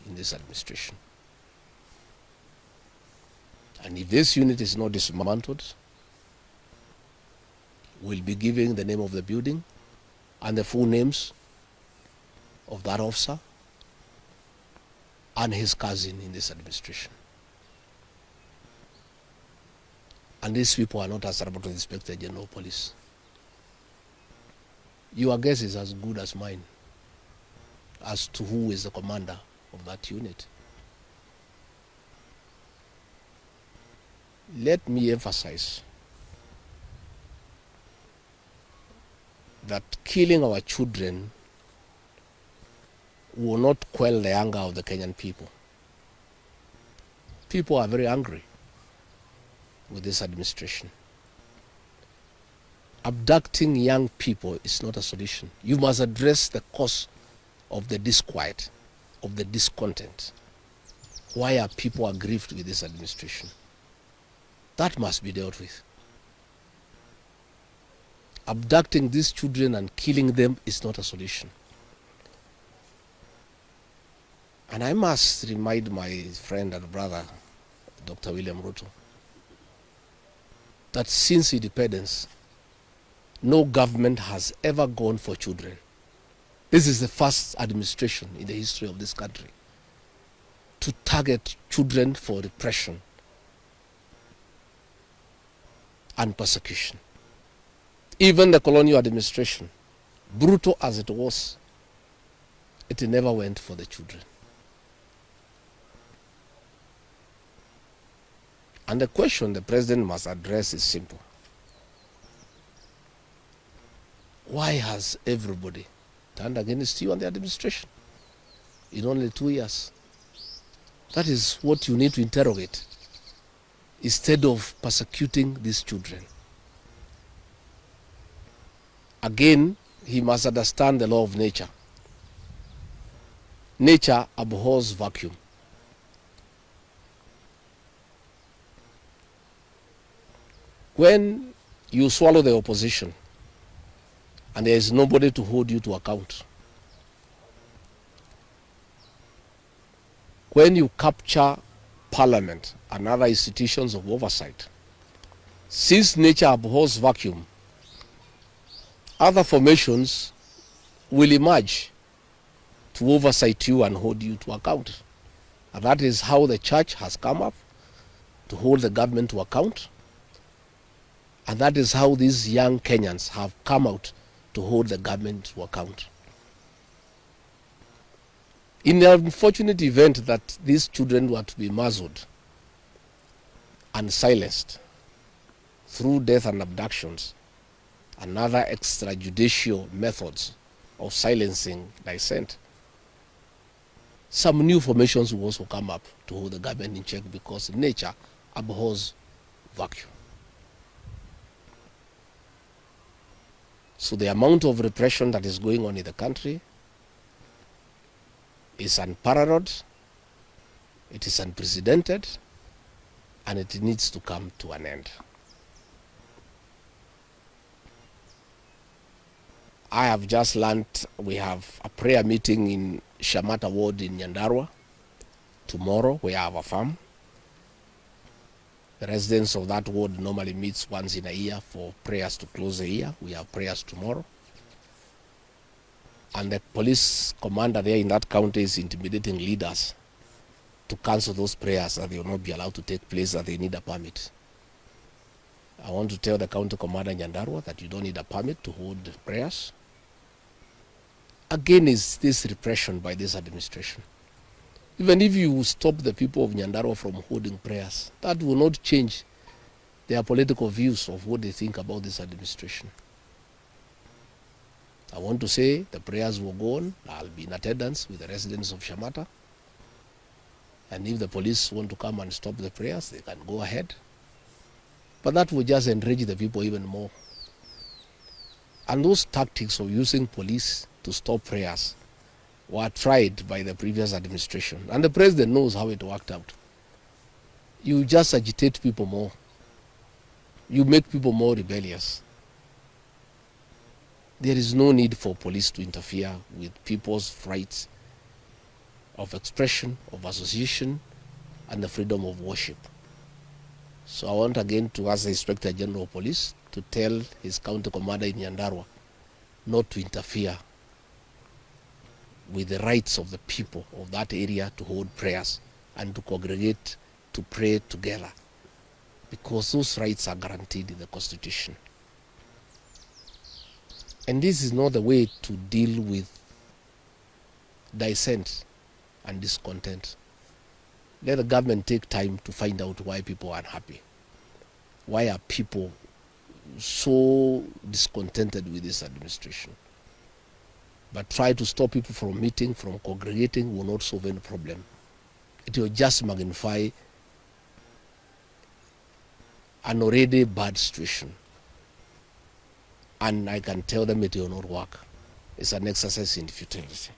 in this administration. And if this unit is not dismantled, we'll be giving the name of the building and the full names of that officer and his cousin in this administration. And these people are not answerable to the Inspector General of Police. Your guess is as good as mine as to who is the commander of that unit. Let me emphasize that killing our children will not quell the anger of the Kenyan people. People are very angry with this administration. Abducting young people is not a solution. You must address the cause of the disquiet, of the discontent. Why are people aggrieved with this administration? That must be dealt with. Abducting these children and killing them is not a solution. And I must remind my friend and brother, Dr. William Ruto, that since independence, no government has ever gone for children. This is the first administration in the history of this country to target children for repression and persecution. Even the colonial administration, brutal as it was, it never went for the children. And the question the president must address is simple. Why has everybody turned against you and the administration in only 2 years? That is what you need to interrogate instead of persecuting these children. Again, he must understand the law of nature. Nature abhors vacuum. When you swallow the opposition and there is nobody to hold you to account, when you capture parliament and other institutions of oversight, since nature abhors vacuum, other formations will emerge to oversight you and hold you to account. And that is how the church has come up to hold the government to account. And that is how these young Kenyans have come out to hold the government to account. In the unfortunate event that these children were to be muzzled and silenced through death and abductions and other extrajudicial methods of silencing dissent, some new formations will also come up to hold the government in check because nature abhors vacuum. So the amount of repression that is going on in the country is unparalleled, it is unprecedented, and it needs to come to an end. I have just learned we have a prayer meeting in Shamata Ward in Nyandarua tomorrow. We have a farm. The residents of that ward normally meets once in a year for prayers to close the year. We have prayers tomorrow. And the police commander there in that county is intimidating leaders to cancel those prayers, that they will not be allowed to take place, that they need a permit. I want to tell the county commander in Nyandarua that you don't need a permit to hold prayers. Again, is this repression by this administration. Even if you stop the people of Nyandarua from holding prayers, that will not change their political views of what they think about this administration. I want to say the prayers will go on. I'll be in attendance with the residents of Shamata. And if the police want to come and stop the prayers, they can go ahead. But that will just enrage the people even more. And those tactics of using police to stop prayers were tried by the previous administration. And the president knows how it worked out. You just agitate people more. You make people more rebellious. There is no need for police to interfere with people's rights of expression, of association, and the freedom of worship. So I want again to ask the Inspector General of Police to tell his county commander in Nyandarua not to interfere with the rights of the people of that area to hold prayers and to congregate to pray together, because those rights are guaranteed in the Constitution. And this is not the way to deal with dissent and discontent. Let the government take time to find out why people are unhappy. Why are people so discontented with this administration? But try to stop people from meeting, from congregating will not solve any problem. It will just magnify an already bad situation. And I can tell them it will not work. It's an exercise in futility.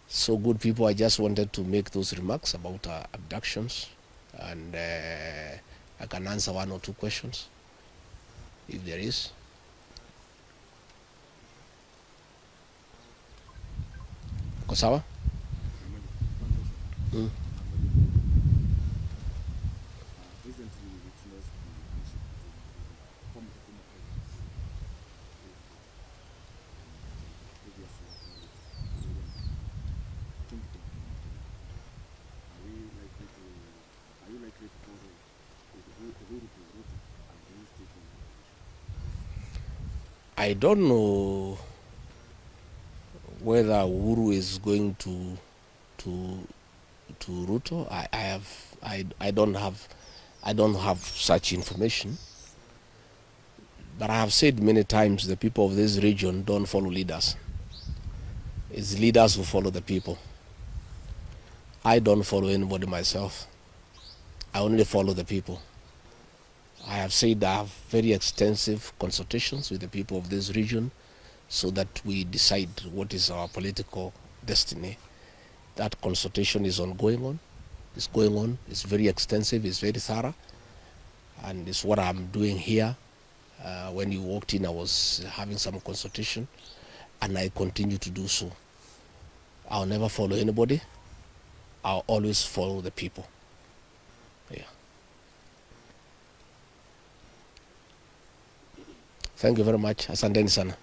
So good people, I just wanted to make those remarks about abductions, and I can answer one or two questions if there is. Kosawa? I don't know whether Uhuru is going to Ruto. I don't have such information. But I have said many times the people of this region don't follow leaders. It's leaders who follow the people. I don't follow anybody myself. I only follow the people. I have said I have very extensive consultations with the people of this region so that we decide what is our political destiny. That consultation is ongoing. It's going on. It's very extensive. It's very thorough. And it's what I'm doing here. When you walked in, I was having some consultation, and I continue to do so. I'll never follow anybody. I'll always follow the people. Yeah. Thank you very much. Asanteni sana.